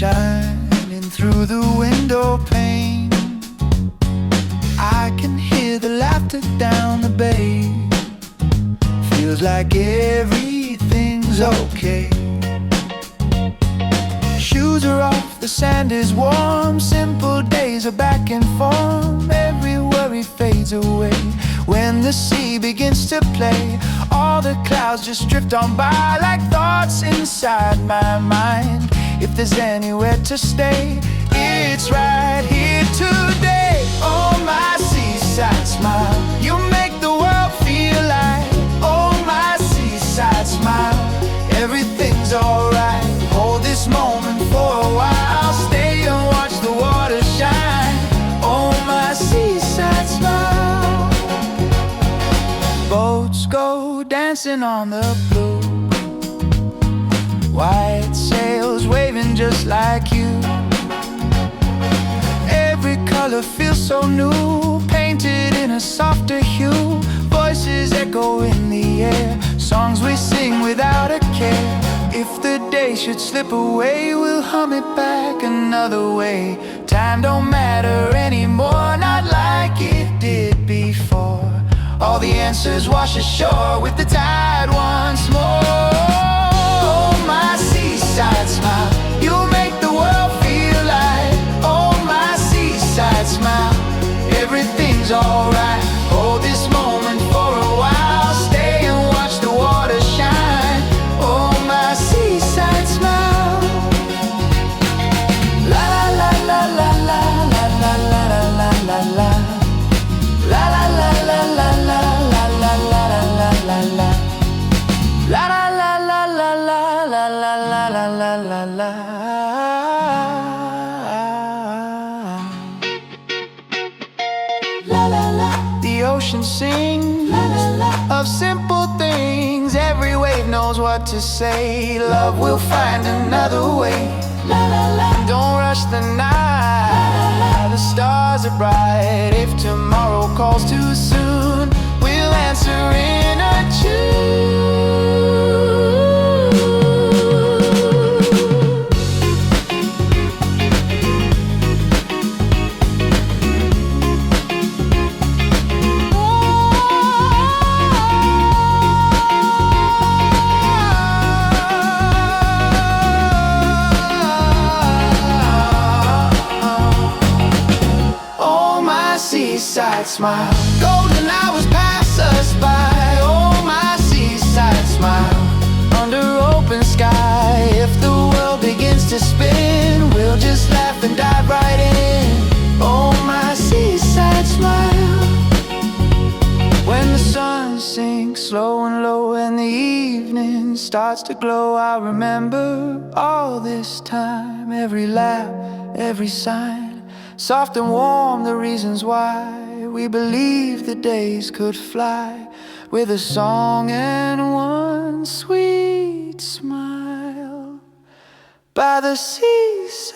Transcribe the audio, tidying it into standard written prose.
shining through the window pane. I can hear the laughter down the bay. Feels like everything's okay. Shoes are off, the sand is warm. Simple days are back in form. Every worry fades away when the sea begins to play. All the clouds just drift on by like thoughts inside my mind. If there's anywhere to stay, it's right here today. Oh, my seaside smile, you make the world feel like. Oh, my seaside smile, everything's alright. Hold this moment for a while, stay and watch the water shine. Oh, my seaside smile. Boats go dancing on the blue, white sails waving just like you. Every color feels so new, painted in a softer hue. Voices echo in the air, songs we sing without a care. If the day should slip away, we'll hum it back another way. Time don't matter anymore, not like it did before. All the answers wash ashore with the tide once more. Oh, my seaside smile, you make the world feel like. Oh, my seaside smile, everything's alright. Hold this moment for a while, stay and watch the water shine. Oh, my seaside smile. La la la la la la la la la la la. La la la la la la la la la la la la. La la la la la la la la la la la la. La la la. The ocean sings of simple things. Every wave knows what to say. Love will find another way. Don't rush the night. The stars are bright. If tomorrow calls too soon, we'll answer in a tune. Seaside smile, golden hours pass us by. Oh, my seaside smile, under open sky. If the world begins to spin, we'll just laugh and dive right in. Oh, my seaside smile. When the sun sinks slow and low and the evening starts to glow, I remember all this time, every laugh, every sign. Soft and warm, the reasons why we believed the days could fly. With a song and one sweet smile by the seaside.